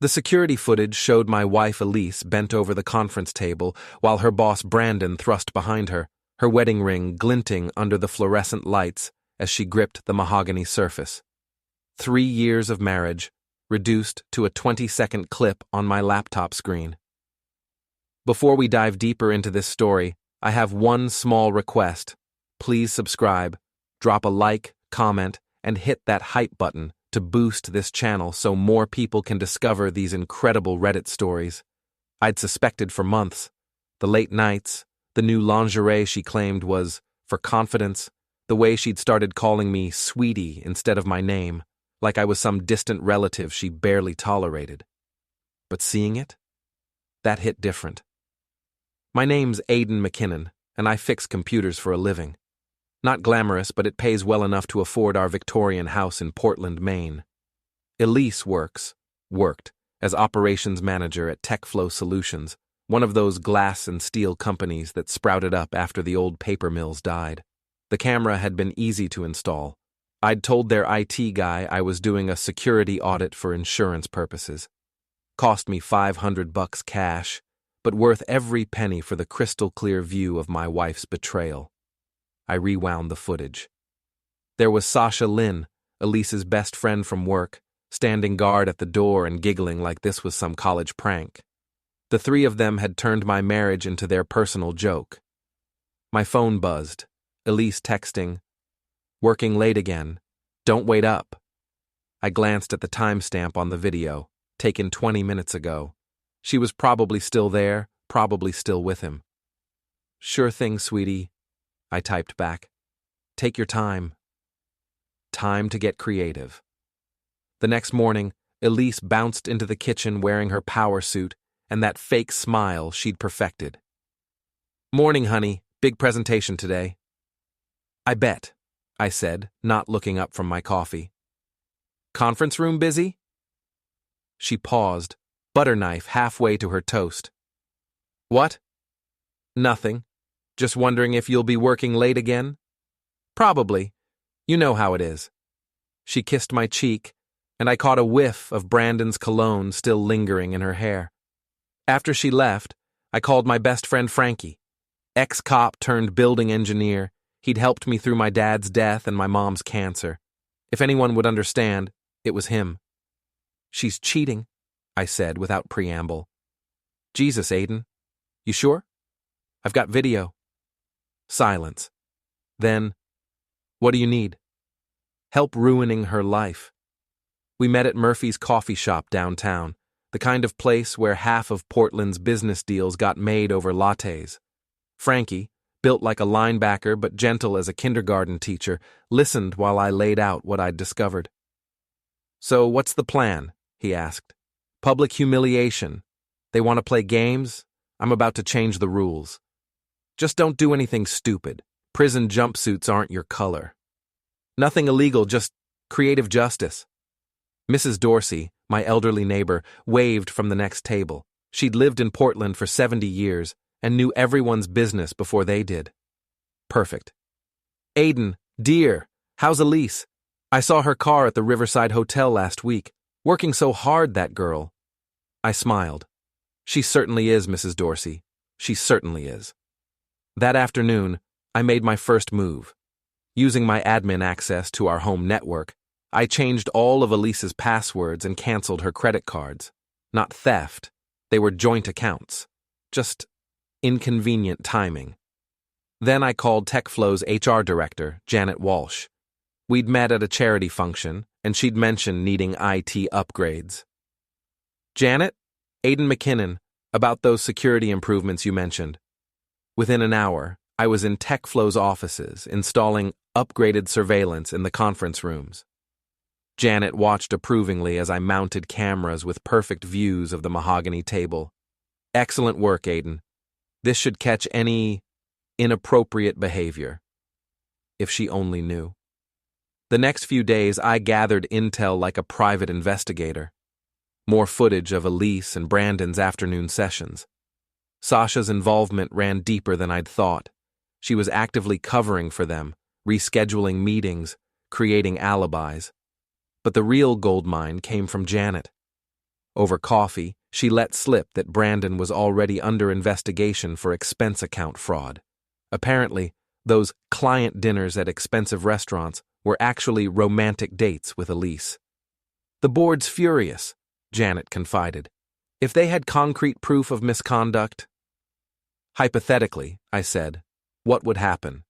The security footage showed my wife Elise bent over the conference table while her boss Brandon thrust behind her, her wedding ring glinting under the fluorescent lights as she gripped the mahogany surface. 3 years of marriage, reduced to a 20-second clip on my laptop screen. Before we dive deeper into this story, I have one small request. Please subscribe, drop a like, comment, and hit that hype button to boost this channel so more people can discover these incredible Reddit stories. I'd suspected for months. The late nights, the new lingerie she claimed was for confidence, the way she'd started calling me sweetie instead of my name, like I was some distant relative she barely tolerated. But seeing it? That hit different. My name's Aidan McKinnon, and I fix computers for a living. Not glamorous, but it pays well enough to afford our Victorian house in Portland, Maine. Elise worked as operations manager at TechFlow Solutions, one of those glass and steel companies that sprouted up after the old paper mills died. The camera had been easy to install. I'd told their IT guy I was doing a security audit for insurance purposes. Cost me $500 cash, but worth every penny for the crystal-clear view of my wife's betrayal. I rewound the footage. There was Sasha Lynn, Elise's best friend from work, standing guard at the door and giggling like this was some college prank. The three of them had turned my marriage into their personal joke. My phone buzzed. Elise texting, "Working late again. Don't wait up." I glanced at the timestamp on the video, taken 20 minutes ago. She was probably still there, probably still with him. "Sure thing, sweetie," I typed back. "Take your time." Time to get creative. The next morning, Elise bounced into the kitchen wearing her power suit and that fake smile she'd perfected. "Morning, honey. Big presentation today." "I bet," I said, not looking up from my coffee. "Conference room busy?" She paused, butter knife halfway to her toast. "What?" "Nothing. Just wondering if you'll be working late again?" "Probably. You know how it is." She kissed my cheek, and I caught a whiff of Brandon's cologne still lingering in her hair. After she left, I called my best friend Frankie. Ex-cop turned building engineer. He'd helped me through my dad's death and my mom's cancer. If anyone would understand, it was him. "She's cheating," I said without preamble. "Jesus, Aidan. You sure? I've got video." Silence. Then, "What do you need?" "Help ruining her life." We met at Murphy's coffee shop downtown, the kind of place where half of Portland's business deals got made over lattes. Frankie, built like a linebacker but gentle as a kindergarten teacher, listened while I laid out what I'd discovered. "So what's the plan?" he asked. "Public humiliation. They want to play games? I'm about to change the rules. Just don't do anything stupid. Prison jumpsuits aren't your color. Nothing illegal, just creative justice." Mrs. Dorsey, my elderly neighbor, waved from the next table. She'd lived in Portland for 70 years and knew everyone's business before they did. "Perfect. Aidan, dear, how's Elise? I saw her car at the Riverside Hotel last week. Working so hard, that girl." I smiled. "She certainly is, Mrs. Dorsey. She certainly is." That afternoon, I made my first move. Using my admin access to our home network, I changed all of Elise's passwords and canceled her credit cards. Not theft. They were joint accounts. Just inconvenient timing. Then I called TechFlow's HR director, Janet Walsh. We'd met at a charity function, and she'd mentioned needing IT upgrades. "Janet, Aidan McKinnon, about those security improvements you mentioned." Within an hour, I was in TechFlow's offices, installing upgraded surveillance in the conference rooms. Janet watched approvingly as I mounted cameras with perfect views of the mahogany table. "Excellent work, Aidan. This should catch any inappropriate behavior." If she only knew. The next few days, I gathered intel like a private investigator. More footage of Elise and Brandon's afternoon sessions. Sasha's involvement ran deeper than I'd thought. She was actively covering for them, rescheduling meetings, creating alibis. But the real goldmine came from Janet. Over coffee, she let slip that Brandon was already under investigation for expense account fraud. Apparently, those client dinners at expensive restaurants were actually romantic dates with Elise. The board's furious, Janet confided. If they had concrete proof of misconduct... Hypothetically, I said, what would happen?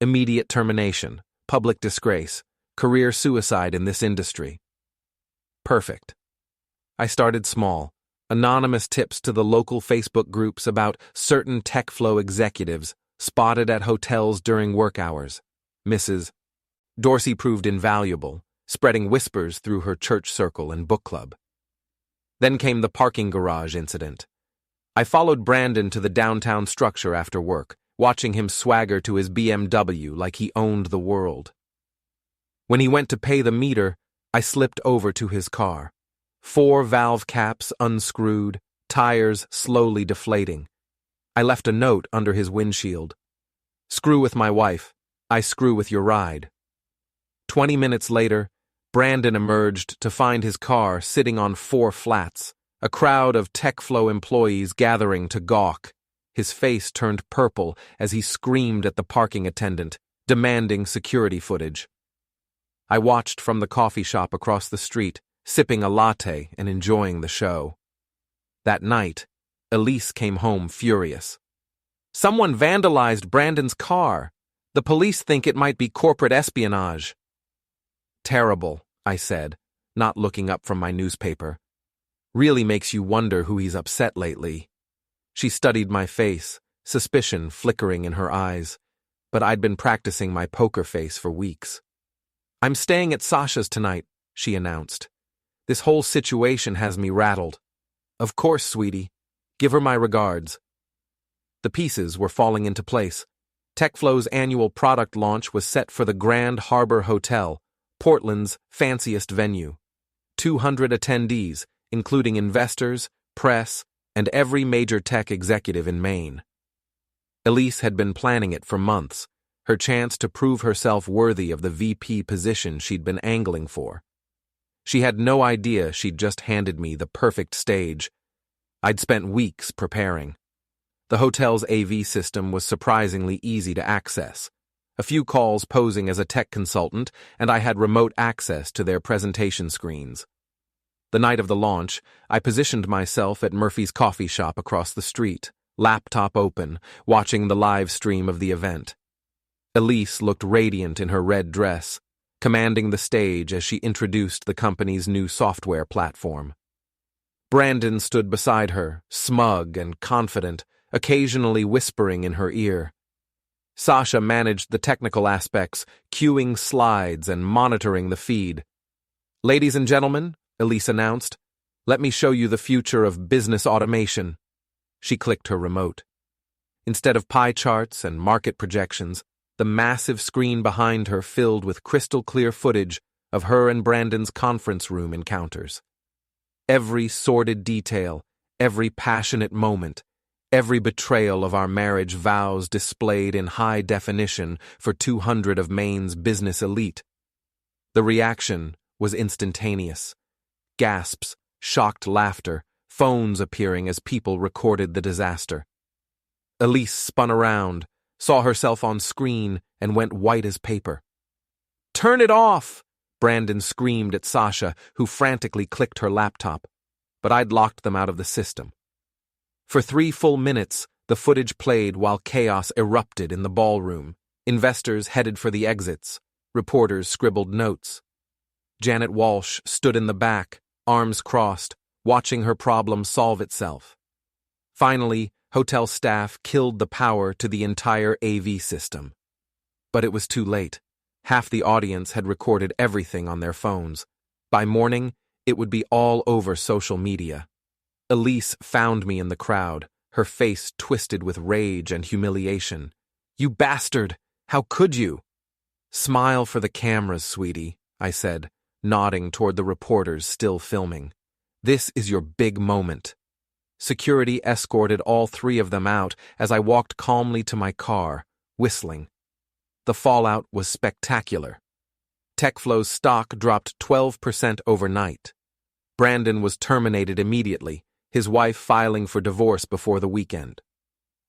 Immediate termination, public disgrace, career suicide in this industry. Perfect. I started small, anonymous tips to the local Facebook groups about certain TechFlow executives spotted at hotels during work hours. Mrs. Dorsey proved invaluable, spreading whispers through her church circle and book club. Then came the parking garage incident. I followed Brandon to the downtown structure after work, watching him swagger to his BMW like he owned the world. When he went to pay the meter, I slipped over to his car. 4 valve caps unscrewed, tires slowly deflating. I left a note under his windshield. Screw with my wife. I screw with your ride. 20 minutes later, Brandon emerged to find his car sitting on 4 flats, a crowd of TechFlow employees gathering to gawk. His face turned purple as he screamed at the parking attendant, demanding security footage. I watched from the coffee shop across the street, sipping a latte and enjoying the show. That night, Elise came home furious. Someone vandalized Brandon's car. The police think it might be corporate espionage. Terrible, I said, not looking up from my newspaper. Really makes you wonder who he's upset lately. She studied my face, suspicion flickering in her eyes, but I'd been practicing my poker face for weeks. I'm staying at Sasha's tonight, she announced. This whole situation has me rattled. Of course, sweetie. Give her my regards. The pieces were falling into place. TechFlow's annual product launch was set for the Grand Harbor Hotel, Portland's fanciest venue. 200 attendees, including investors, press, and every major tech executive in Maine. Elise had been planning it for months, her chance to prove herself worthy of the VP position she'd been angling for. She had no idea she'd just handed me the perfect stage. I'd spent weeks preparing. The hotel's AV system was surprisingly easy to access. A few calls posing as a tech consultant, and I had remote access to their presentation screens. The night of the launch, I positioned myself at Murphy's coffee shop across the street, laptop open, watching the live stream of the event. Elise looked radiant in her red dress, commanding the stage as she introduced the company's new software platform. Brandon stood beside her, smug and confident, occasionally whispering in her ear. Sasha managed the technical aspects, cueing slides and monitoring the feed. Ladies and gentlemen, Elise announced, let me show you the future of business automation. She clicked her remote. Instead of pie charts and market projections, the massive screen behind her filled with crystal-clear footage of her and Brandon's conference room encounters. Every sordid detail, every passionate moment, every betrayal of our marriage vows displayed in high definition for 200 of Maine's business elite. The reaction was instantaneous. Gasps, shocked laughter, phones appearing as people recorded the disaster. Elise spun around, saw herself on screen, and went white as paper. Turn it off! Brandon screamed at Sasha, who frantically clicked her laptop, but I'd locked them out of the system. For 3 full minutes, the footage played while chaos erupted in the ballroom. Investors headed for the exits. Reporters scribbled notes. Janet Walsh stood in the back, arms crossed, watching her problem solve itself. Finally, hotel staff killed the power to the entire AV system. But it was too late. Half the audience had recorded everything on their phones. By morning, it would be all over social media. Elise found me in the crowd, her face twisted with rage and humiliation. You bastard! How could you? Smile for the cameras, sweetie, I said, nodding toward the reporters still filming. This is your big moment. Security escorted all 3 of them out as I walked calmly to my car, whistling. The fallout was spectacular. TechFlow's stock dropped 12% overnight. Brandon was terminated immediately, his wife filing for divorce before the weekend.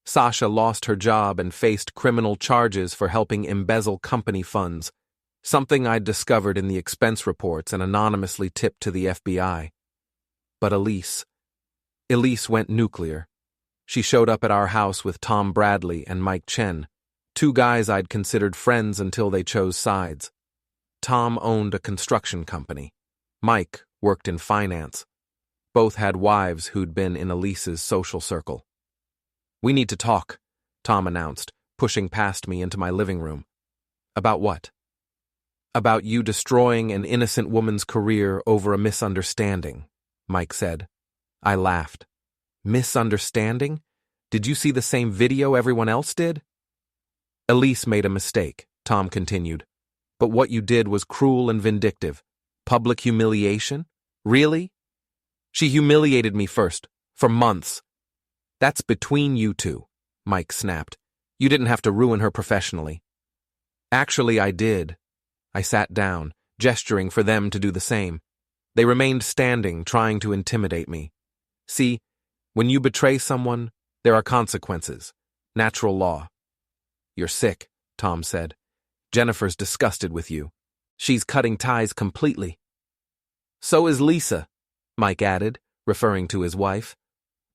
Sasha lost her job and faced criminal charges for helping embezzle company funds, something I'd discovered in the expense reports and anonymously tipped to the FBI. But Elise went nuclear. She showed up at our house with Tom Bradley and Mike Chen, two guys I'd considered friends until they chose sides. Tom owned a construction company. Mike worked in finance. Both had wives who'd been in Elise's social circle. "We need to talk," Tom announced, pushing past me into my living room. "About what?" "About you destroying an innocent woman's career over a misunderstanding," Mike said. I laughed. "Misunderstanding? Did you see the same video everyone else did?" "Elise made a mistake," Tom continued. "But what you did was cruel and vindictive. Public humiliation? Really? She humiliated me first, for months." "That's between you two," Mike snapped. "You didn't have to ruin her professionally." "Actually, I did." I sat down, gesturing for them to do the same. They remained standing, trying to intimidate me. "See, when you betray someone, there are consequences. Natural law." "You're sick," Tom said. "Jennifer's disgusted with you. She's cutting ties completely." "So is Lisa," Mike added, referring to his wife.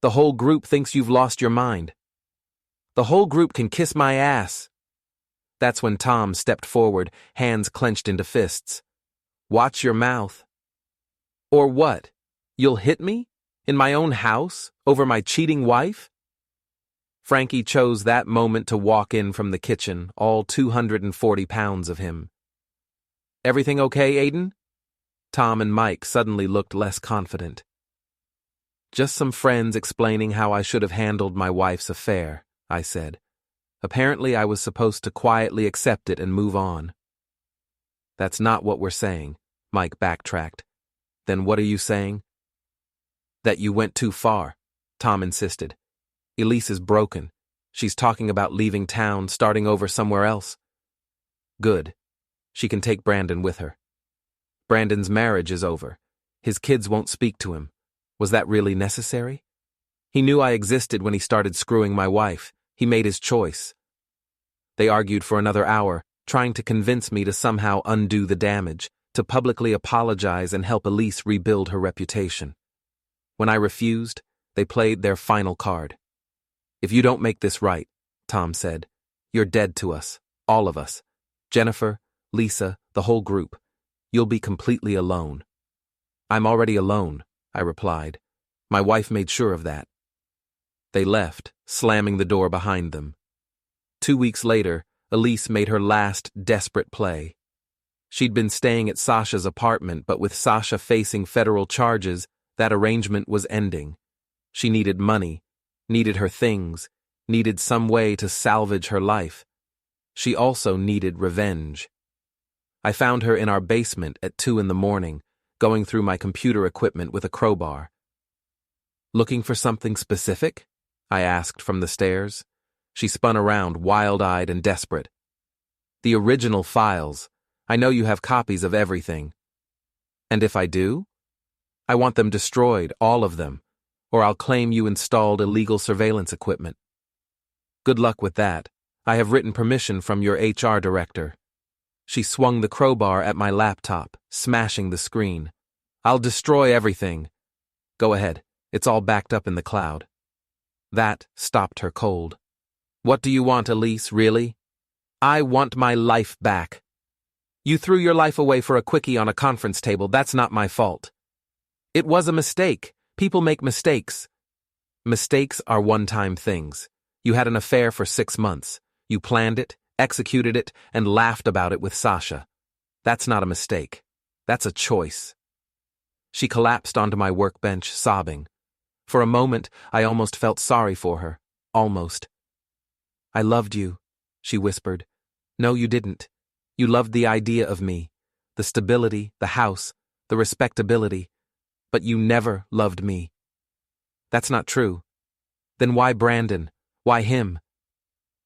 "The whole group thinks you've lost your mind." "The whole group can kiss my ass." That's when Tom stepped forward, hands clenched into fists. "Watch your mouth." "Or what? You'll hit me? In my own house? Over my cheating wife?" Frankie chose that moment to walk in from the kitchen, all 240 pounds of him. "Everything okay, Aiden?" Tom and Mike suddenly looked less confident. "Just some friends explaining how I should have handled my wife's affair," I said. "Apparently I was supposed to quietly accept it and move on." "That's not what we're saying," Mike backtracked. "Then what are you saying?" "That you went too far," Tom insisted. "Elise is broken. She's talking about leaving town, starting over somewhere else." "Good. She can take Brandon with her. Brandon's marriage is over. His kids won't speak to him. Was that really necessary? He knew I existed when he started screwing my wife. He made his choice." They argued for another hour, trying to convince me to somehow undo the damage, to publicly apologize and help Elise rebuild her reputation. When I refused, they played their final card. "If you don't make this right," Tom said, "you're dead to us, all of us. Jennifer, Lisa, the whole group. You'll be completely alone." "I'm already alone," I replied. "My wife made sure of that." They left, slamming the door behind them. 2 weeks later, Elise made her last desperate play. She'd been staying at Sasha's apartment, but with Sasha facing federal charges, that arrangement was ending. She needed money, needed her things, needed some way to salvage her life. She also needed revenge. I found her in our basement at 2 a.m, going through my computer equipment with a crowbar. "Looking for something specific?" I asked from the stairs. She spun around, wild-eyed and desperate. "The original files. I know you have copies of everything." "And if I do?" "I want them destroyed, all of them, or I'll claim you installed illegal surveillance equipment." "Good luck with that. I have written permission from your HR director." She swung the crowbar at my laptop, smashing the screen. "I'll destroy everything." "Go ahead. It's all backed up in the cloud." That stopped her cold. "What do you want, Elise, really?" "I want my life back." "You threw your life away for a quickie on a conference table. That's not my fault." "It was a mistake. People make mistakes." "Mistakes are one-time things. You had an affair for 6 months. You planned it, executed it, and laughed about it with Sasha. That's not a mistake. That's a choice." She collapsed onto my workbench, sobbing. For a moment, I almost felt sorry for her. Almost. "I loved you," she whispered. "No, you didn't. You loved the idea of me, the stability, the house, the respectability. But you never loved me." "That's not true." "Then why Brandon? Why him?"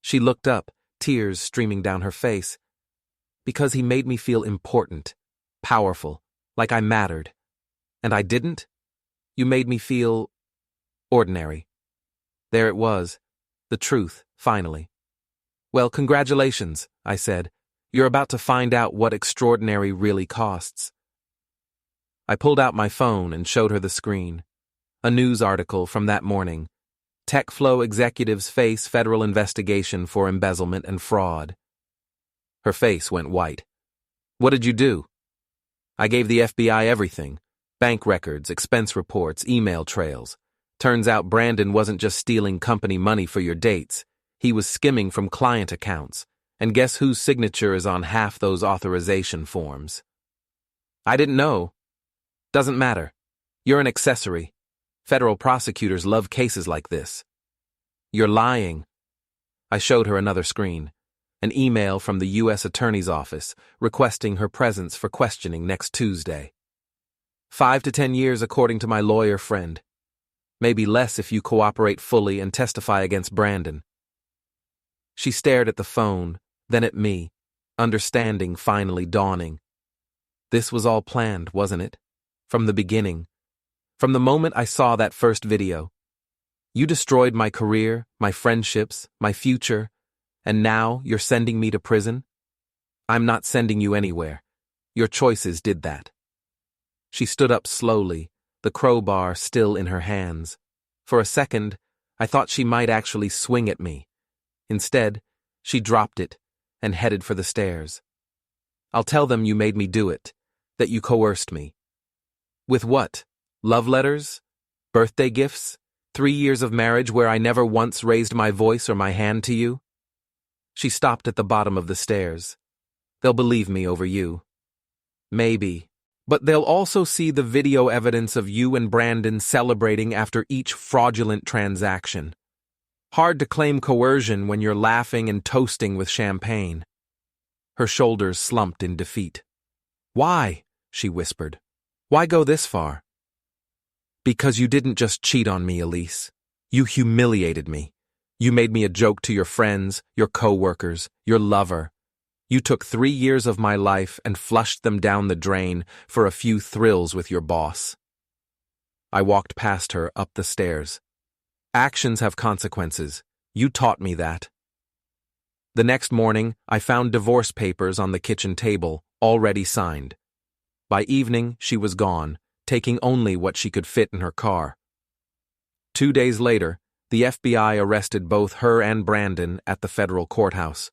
She looked up, tears streaming down her face. "Because he made me feel important, powerful, like I mattered." And I didn't? You made me feel ordinary. There it was, the truth, finally. Well, congratulations, I said. You're about to find out what extraordinary really costs. I pulled out my phone and showed her the screen. A news article from that morning. TechFlow executives face federal investigation for embezzlement and fraud. Her face went white. What did you do? I gave the FBI everything. Bank records, expense reports, email trails. Turns out Brandon wasn't just stealing company money for your dates. He was skimming from client accounts. And guess whose signature is on half those authorization forms? I didn't know. Doesn't matter. You're an accessory. Federal prosecutors love cases like this. You're lying. I showed her another screen. An email from the U.S. Attorney's Office requesting her presence for questioning next Tuesday. 5 to 10 years according to my lawyer friend. Maybe less if you cooperate fully and testify against Brandon. She stared at the phone, then at me, understanding finally dawning. This was all planned, wasn't it? From the beginning. From the moment I saw that first video. You destroyed my career, my friendships, my future, and now you're sending me to prison? I'm not sending you anywhere. Your choices did that. She stood up slowly, the crowbar still in her hands. For a second, I thought she might actually swing at me. Instead, she dropped it and headed for the stairs. I'll tell them you made me do it, that you coerced me. With what? Love letters? Birthday gifts? 3 years of marriage where I never once raised my voice or my hand to you? She stopped at the bottom of the stairs. They'll believe me over you. Maybe. But they'll also see the video evidence of you and Brandon celebrating after each fraudulent transaction. Hard to claim coercion when you're laughing and toasting with champagne. Her shoulders slumped in defeat. Why? She whispered. Why go this far? Because you didn't just cheat on me, Elise. You humiliated me. You made me a joke to your friends, your co-workers, your lover. You took 3 years of my life and flushed them down the drain for a few thrills with your boss. I walked past her up the stairs. Actions have consequences. You taught me that. The next morning, I found divorce papers on the kitchen table, already signed. By evening, she was gone, taking only what she could fit in her car. 2 days later, the FBI arrested both her and Brandon at the federal courthouse.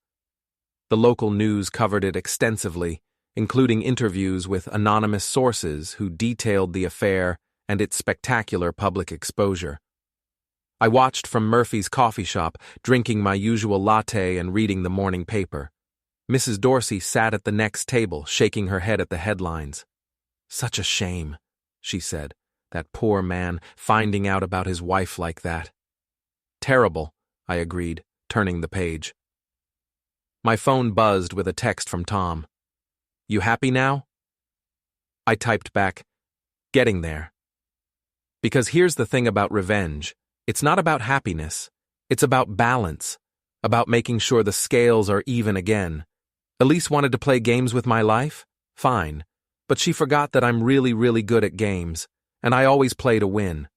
The local news covered it extensively, including interviews with anonymous sources who detailed the affair and its spectacular public exposure. I watched from Murphy's coffee shop, drinking my usual latte and reading the morning paper. Mrs. Dorsey sat at the next table, shaking her head at the headlines. Such a shame, she said, that poor man finding out about his wife like that. Terrible, I agreed, turning the page. My phone buzzed with a text from Tom. You happy now? I typed back, getting there. Because here's the thing about revenge. It's not about happiness. It's about balance. About making sure the scales are even again. Elise wanted to play games with my life? Fine. But she forgot that I'm really, really good at games, and I always play to win.